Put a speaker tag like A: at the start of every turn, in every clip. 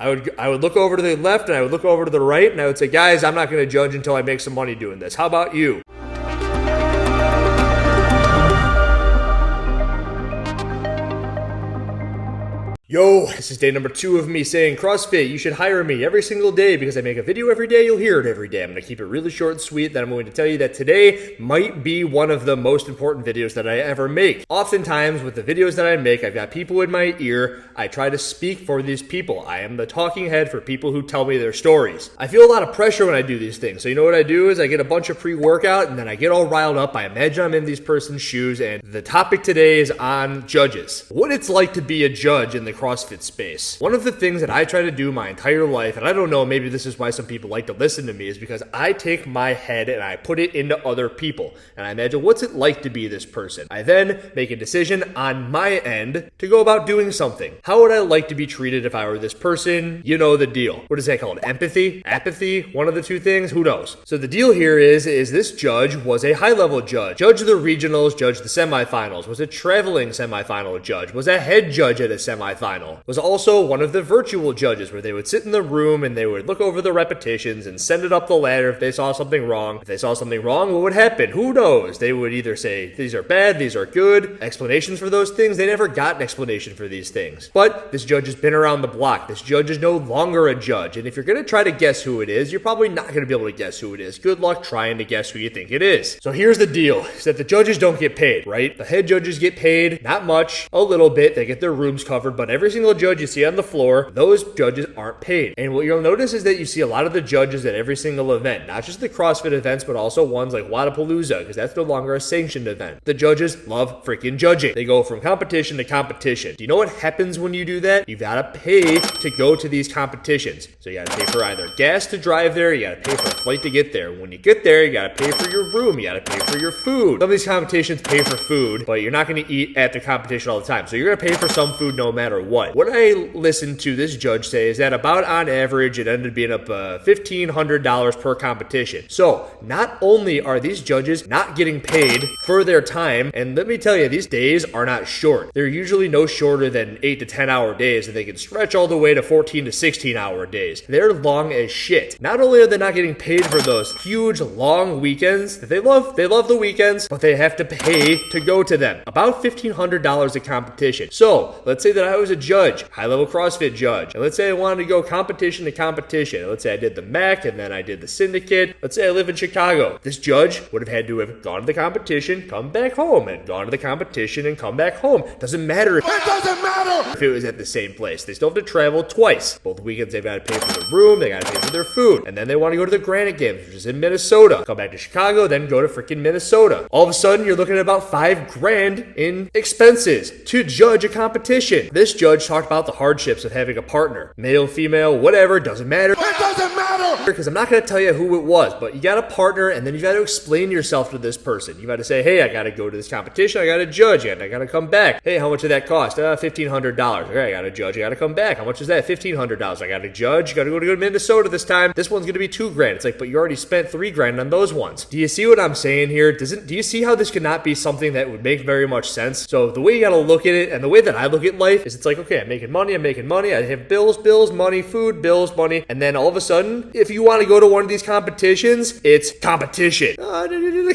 A: I would look over to the left and I would look over to the right and I would say, guys, I'm not going to judge until I make some money doing this. How about you? Yo, this is day number 2 of me saying, CrossFit, you should hire me every single day because I make a video every day, you'll hear it every day. I'm going to keep it really short and sweet. Then I'm going to tell you that today might be one of the most important videos that I ever make. Oftentimes with the videos that I make, I've got people in my ear. I try to speak for these people. I am the talking head for people who tell me their stories. I feel a lot of pressure when I do these things. So you know what I do is I get a bunch of pre-workout and then I get all riled up. I imagine I'm in these person's shoes, and the topic today is on judges. What it's like to be a judge in the CrossFit space. One of the things that I try to do my entire life, and I don't know, maybe this is why some people like to listen to me, is because I take my head and I put it into other people. And I imagine, what's it like to be this person? I then make a decision on my end to go about doing something. How would I like to be treated if I were this person? You know the deal. What is that called? Empathy? Apathy? One of the two things? Who knows? So the deal here is this judge was a high-level judge. Judge the regionals, judge the semifinals, was a traveling semifinal judge, was a head judge at a semifinal, was also one of the virtual judges where they would sit in the room and they would look over the repetitions and send it up the ladder if they saw something wrong. If they saw something wrong, what would happen? Who knows? They would either say, these are bad, these are good, explanations for those things. They never got an explanation for these things. But this judge has been around the block. This judge is no longer a judge. And if you're going to try to guess who it is, you're probably not going to be able to guess who it is. Good luck trying to guess who you think it is. So here's the deal, is that the judges don't get paid, right? The head judges get paid, not much, a little bit. They get their rooms covered, but every single judge you see on the floor, those judges aren't paid. And what you'll notice is that you see a lot of the judges at every single event, not just the CrossFit events, but also ones like Wadapalooza, because that's no longer a sanctioned event. The judges love freaking judging. They go from competition to competition. Do you know what happens when you do that? You gotta pay to go to these competitions. So you gotta pay for either gas to drive there, you gotta pay for a flight to get there. When you get there, you gotta pay for your room, you gotta pay for your food. Some of these competitions pay for food, but you're not gonna eat at the competition all the time. So you're gonna pay for some food no matter what. What I listened to this judge say is that about on average it ended up being up $1,500 per competition. So not only are these judges not getting paid for their time, and let me tell you, these days are not short. They're usually no shorter than 8 to 10 hour days, and they can stretch all the way to 14 to 16 hour days. They're long as shit. Not only are they not getting paid for those huge long weekends that they love the weekends, but they have to pay to go to them. About $1,500 a competition. So let's say that I was a judge, high-level CrossFit judge, and let's say I wanted to go competition to competition. Let's say I did the MAC and then I did the syndicate. Let's say I live in Chicago. This judge would have had to have gone to the competition, come back home, and gone to the competition and come back home. Doesn't matter if it was at the same place. They still have to travel twice. Both weekends they've got to pay for the room, they got to pay for their food, and then they want to go to the Granite Games, which is in Minnesota. Come back to Chicago, then go to freaking Minnesota. All of a sudden, you're looking at about $5,000 in expenses to judge a competition. This judge talked about the hardships of having a partner. Male, female, whatever, doesn't matter. It doesn't matter! Because I'm not going to tell you who it was, but you got a partner, and then you got to explain yourself to this person. You got to say, hey, I got to go to this competition, I got to judge, and I got to come back. Hey, how much did that cost? $1,500. Okay, I got to judge, I got to come back. How much is that? $1,500. I got to judge, got to go to Minnesota this time. This one's going to be $2,000. It's like, but you already spent $3,000 on those ones. Do you see what I'm saying here? Do you see how this could not be something that would make very much sense? So the way you got to look at it, and the way that I look at life, is it's like, okay, I'm making money, I have bills, money, food, bills, money, and then all of a sudden, if you want to go to one of these competitions, it's competition.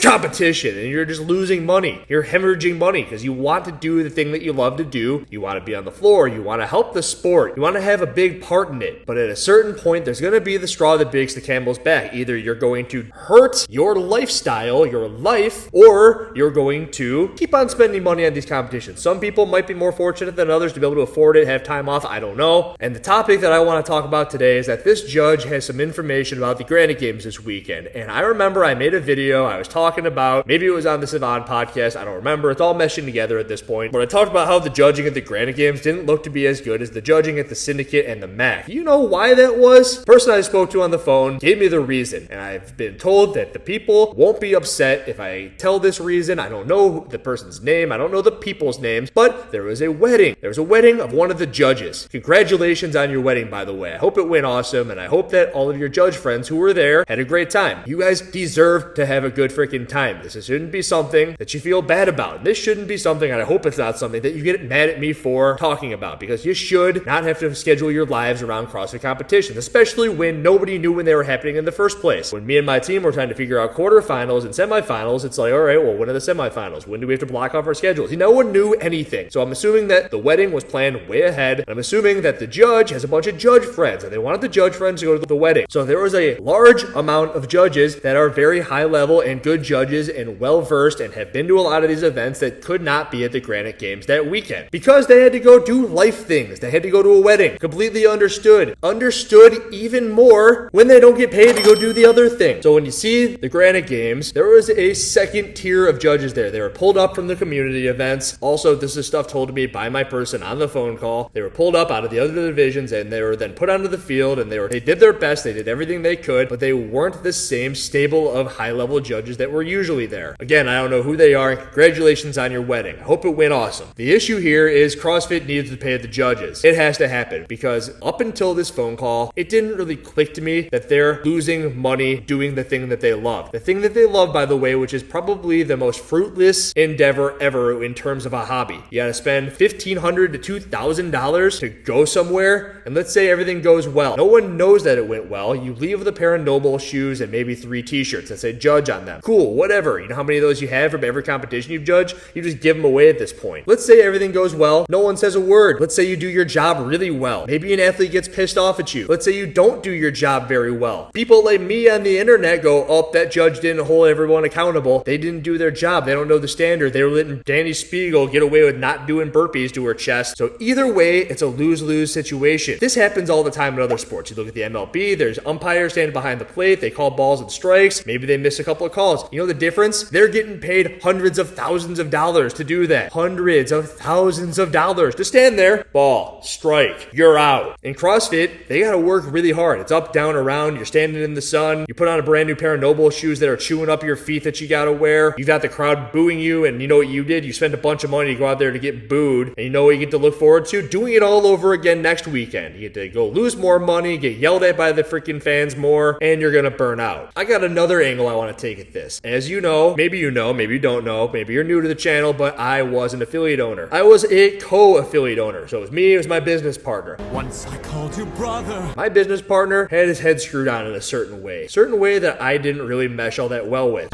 A: Competition, and you're just losing money. You're hemorrhaging money because you want to do the thing that you love to do. You want to be on the floor, you want to help the sport, you want to have a big part in it. But at a certain point, there's going to be the straw that breaks the camel's back. Either you're going to hurt your lifestyle, your life, or you're going to keep on spending money on these competitions. Some people might be more fortunate than others to be able to afford it, have time off, I don't know. And the topic that I want to talk about today is that this judge has some information about the Granite Games this weekend. And I remember I made a video I was talking about, maybe it was on the Savon podcast, I don't remember, it's all meshing together at this point, but I talked about how the judging at the Granite Games didn't look to be as good as the judging at the Syndicate and the MAC. You know why that was? The person I spoke to on the phone gave me the reason, and I've been told that the people won't be upset if I tell this reason. I don't know the person's name, I don't know the people's names, but there was a wedding. There was a wedding wedding of one of the judges. Congratulations on your wedding, by the way. I hope it went awesome, and I hope that all of your judge friends who were there had a great time. You guys deserve to have a good freaking time. This shouldn't be something that you feel bad about. This shouldn't be something, and I hope it's not something that you get mad at me for talking about, because you should not have to schedule your lives around CrossFit competitions, especially when nobody knew when they were happening in the first place. When me and my team were trying to figure out quarterfinals and semifinals, it's like, all right, well, when are the semifinals? When do we have to block off our schedules? No one knew anything. So I'm assuming that the wedding was planned way ahead, and I'm assuming that the judge has a bunch of judge friends, and they wanted the judge friends to go to the wedding. So there was a large amount of judges that are very high level and good judges and well versed and have been to a lot of these events that could not be at the Granite Games that weekend because they had to go do life things. They had to go to a wedding. Completely understood. Understood even more when they don't get paid to go do the other thing. So when you see the Granite Games, there was a second tier of judges there. They were pulled up from the community events. Also, this is stuff told to me by my person on the phone call. They were pulled up out of the other divisions and they were then put onto the field, and they did their best. They did everything they could, but they weren't the same stable of high-level judges that were usually there. Again, I don't know who they are. Congratulations on your wedding. I hope it went awesome. The issue here is CrossFit needs to pay the judges. It has to happen because up until this phone call, it didn't really click to me that they're losing money doing the thing that they love. The thing that they love, by the way, which is probably the most fruitless endeavor ever in terms of a hobby. You gotta spend $1,500 to $2,000 to go somewhere, and let's say everything goes well. No one knows that it went well. You leave with a pair of Noble shoes and maybe 3 t-shirts that say judge on them. Cool, whatever. You know how many of those you have from every competition you've judged? You just give them away at this point. Let's say everything goes well. No one says a word. Let's say you do your job really well. Maybe an athlete gets pissed off at you. Let's say you don't do your job very well. People like me on the internet go, oh, that judge didn't hold everyone accountable. They didn't do their job. They don't know the standard. They were letting Danny Spiegel get away with not doing burpees to her chest. So either way, it's a lose-lose situation. This happens all the time in other sports. You look at the MLB, there's umpires standing behind the plate. They call balls and strikes. Maybe they miss a couple of calls. You know the difference? They're getting paid hundreds of thousands of dollars to do that. Hundreds of thousands of dollars to stand there. Ball, strike, you're out. In CrossFit, they gotta work really hard. It's up, down, around. You're standing in the sun. You put on a brand new pair of Noble shoes that are chewing up your feet that you gotta wear. You got the crowd booing you, and you know what you did? You spent a bunch of money to go out there to get booed, and you know what you get to look forward to? Doing it all over again next weekend. You get to go lose more money, get yelled at by the freaking fans more, and you're gonna burn out. I got another angle I want to take at this. As you know, maybe you don't know, maybe you're new to the channel, but I was an affiliate owner. I was a co-affiliate owner. So it was me, it was my business partner.
B: Once I called you brother.
A: My business partner had his head screwed on in a certain way that I didn't really mesh all that well with.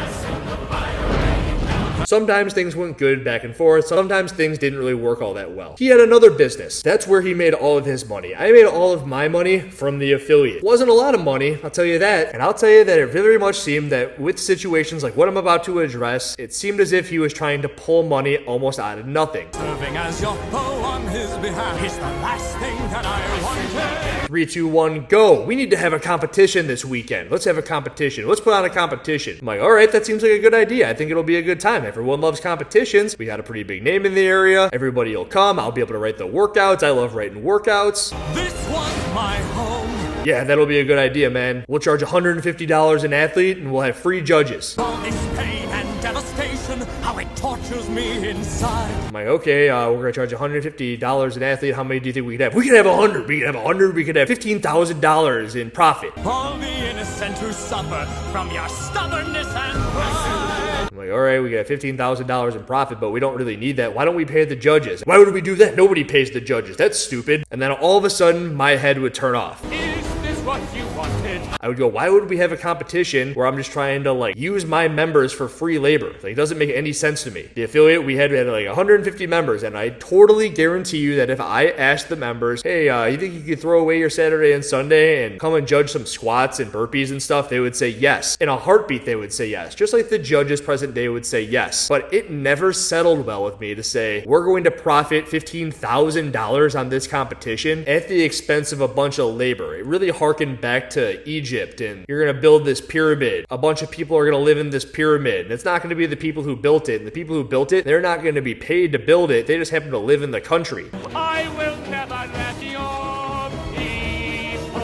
A: Sometimes things went good back and forth. Sometimes things didn't really work all that well. He had another business. That's where he made all of his money. I made all of my money from the affiliate. It wasn't a lot of money, I'll tell you that. And I'll tell you that it very much seemed that with situations like what I'm about to address, it seemed as if he was trying to pull money almost out of nothing.
B: Serving as your foe on his behalf is the last thing that I wanted.
A: 3, 2, 1, go. We need to have a competition this weekend. Let's have a competition. Let's put on a competition. I'm like, all right, that seems like a good idea. I think it'll be a good time. Everyone loves competitions. We got a pretty big name in the area. Everybody will come. I'll be able to write the workouts. I love writing workouts.
B: This was my home.
A: Yeah, that'll be a good idea, man. We'll charge $150 an athlete and we'll have free judges.
B: All this pain and devastation, how it tortures me inside.
A: I'm like, okay, we're gonna charge $150 an athlete. How many do you think we could have? We could have 100. We could have 100. We could have $15,000 in profit.
B: All the innocent who suffer from your stubbornness and pride.
A: I'm like, all right, we got $15,000 in profit, but we don't really need that. Why don't we pay the judges? Why would we do that? Nobody pays the judges. That's stupid. And then all of a sudden, my head would turn off.
B: Is this what you wanted?
A: I would go, why would we have a competition where I'm just trying to use my members for free labor? It doesn't make any sense to me. The affiliate, we had 150 members, and I totally guarantee you that if I asked the members, hey, you think you could throw away your Saturday and Sunday and come and judge some squats and burpees and stuff, they would say yes. In a heartbeat, they would say yes. Just like the judges present day would say yes. But it never settled well with me to say, we're going to profit $15,000 on this competition at the expense of a bunch of labor. It really harkened back to Egypt, and you're going to build this pyramid. A bunch of people are going to live in this pyramid, and it's not going to be the people who built it. And the people who built it, they're not going to be paid to build it. They just happen to live in the country.
B: I will never let your people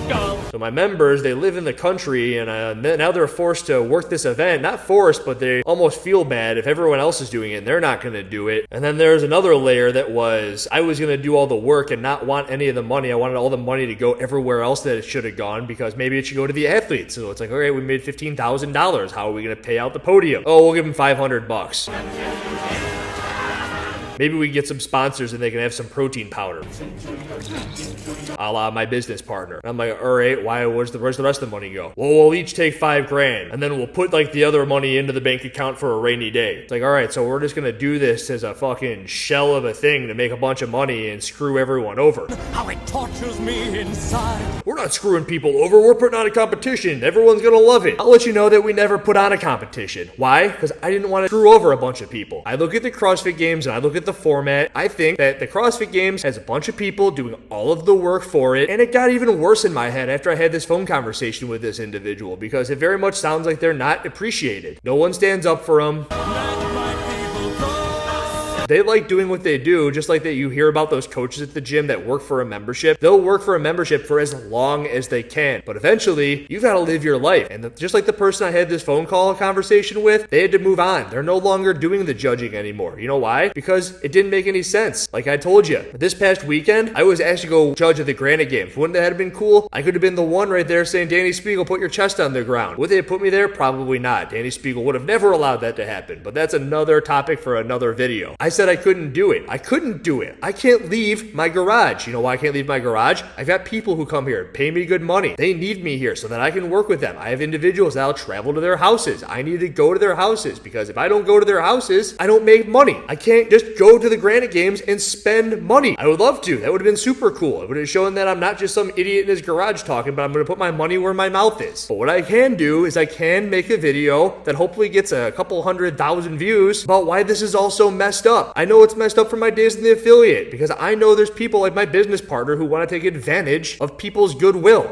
B: go.
A: So my members, they live in the country, and now they're forced to work this event. Not forced, but they almost feel bad if everyone else is doing it and they're not going to do it. And then there's another layer that was, I was going to do all the work and not want any of the money. I wanted all the money to go everywhere else that it should have gone, because maybe it should go to the athletes. So it's like, okay, we made $15,000. How are we going to pay out the podium? Oh, we'll give them $500. Maybe we get some sponsors and they can have some protein powder. A la my business partner. And I'm like, all right, where's the rest of the money go? Well, we'll each take $5,000 and then we'll put like the other money into the bank account for a rainy day. It's like, all right, so we're just gonna do this as a fucking shell of a thing to make a bunch of money and screw everyone over.
B: How it tortures me inside.
A: We're not screwing people over, we're putting on a competition. Everyone's gonna love it. I'll let you know that we never put on a competition. Why? Because I didn't want to screw over a bunch of people. I look at the CrossFit Games and I look at the format. I think that the CrossFit Games has a bunch of people doing all of the work for it, and it got even worse in my head after I had this phone conversation with this individual, because it very much sounds like they're not appreciated. No one stands up for them. They like doing what they do, just like that you hear about those coaches at the gym that work for a membership. They'll work for a membership for as long as they can, but eventually you've got to live your life. And just like the person I had this phone call conversation with, they had to move on. They're no longer doing the judging anymore. You know why? Because it didn't make any sense. Like I told you, this past weekend, I was asked to go judge at the Granite Games. Wouldn't that have been cool? I could have been the one right there saying, Danny Spiegel, put your chest on the ground. Would they have put me there? Probably not. Danny Spiegel would have never allowed that to happen, but that's another topic for another video. I said I couldn't do it. I couldn't do it. I can't leave my garage. You know why I can't leave my garage? I've got people who come here, pay me good money. They need me here so that I can work with them. I have individuals that'll travel to their houses. I need to go to their houses, because if I don't go to their houses, I don't make money. I can't just go to the Granite Games and spend money. I would love to. That would have been super cool. It would have shown that I'm not just some idiot in his garage talking, but I'm going to put my money where my mouth is. But what I can do is I can make a video that hopefully gets a couple 100,000 views about why this is all so messed up. I know it's messed up for my days in the affiliate, because I know there's people like my business partner who want to take advantage of people's goodwill.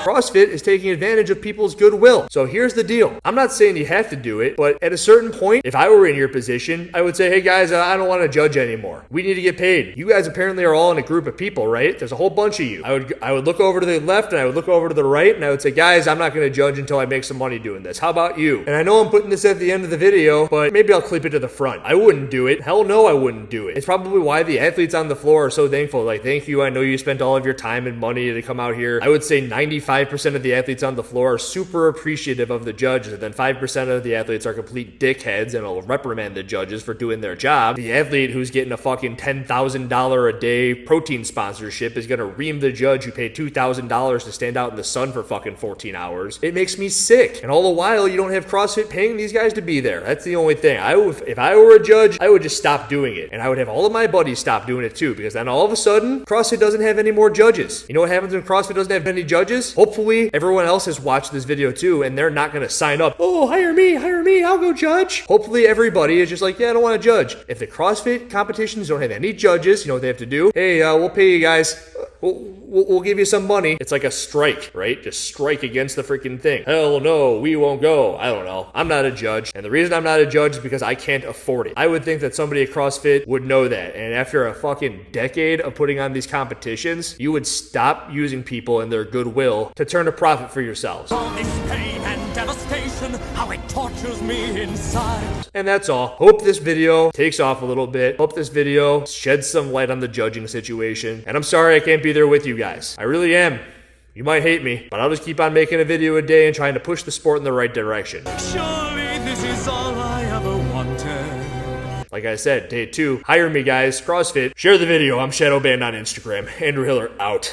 A: CrossFit is taking advantage of people's goodwill. So here's the deal. I'm not saying you have to do it, but at a certain point, if I were in your position, I would say, hey guys, I don't want to judge anymore. We need to get paid. You guys apparently are all in a group of people, right? There's a whole bunch of you. I would look over to the left and I would look over to the right and I would say, guys, I'm not going to judge until I make some money doing this. How about you? And I know I'm putting this at the end of the video, but maybe I'll clip it to the front. I wouldn't do it. Hell no, I wouldn't do it. It's probably why the athletes on the floor are so thankful. Like, thank you. I know you spent all of your time and money to come out here. I would say 95% of the athletes on the floor are super appreciative of the judges, and then 5% of the athletes are complete dickheads and will reprimand the judges for doing their job. The athlete who's getting a fucking $10,000 a day protein sponsorship is gonna ream the judge who paid $2,000 to stand out in the sun for fucking 14 hours. It makes me sick. And all the while, you don't have CrossFit paying these guys to be there. That's the only thing. If I were a judge, I would just stop doing it. And I would have all of my buddies stop doing it too, because then all of a sudden, CrossFit doesn't have any more judges. You know what happens when CrossFit doesn't have any judges? Hopefully, everyone else has watched this video too, and they're not going to sign up. Oh, hire me, I'll go judge. Hopefully everybody is just like, yeah, I don't want to judge. If the CrossFit competitions don't have any judges, you know what they have to do? Hey, we'll pay you guys. We'll give you some money. It's like a strike, right? Just strike against the freaking thing. Hell no, we won't go. I don't know. I'm not a judge. And the reason I'm not a judge is because I can't afford it. I would think that somebody at CrossFit would know that. And after a fucking decade of putting on these competitions, you would stop using people and their goodwill to turn a profit for yourselves.
B: All this pain and devastation, how it tortures me inside.
A: And that's all. Hope this video takes off a little bit. Hope this video sheds some light on the judging situation. And I'm sorry I can't be there with you guys. I really am. You might hate me, but I'll just keep on making a video a day and trying to push the sport in the right direction.
B: Surely this is all I ever wanted.
A: Like I said, day 2, hire me guys, CrossFit. Share the video. I'm Shadowbanned on Instagram. Andrew Hiller out.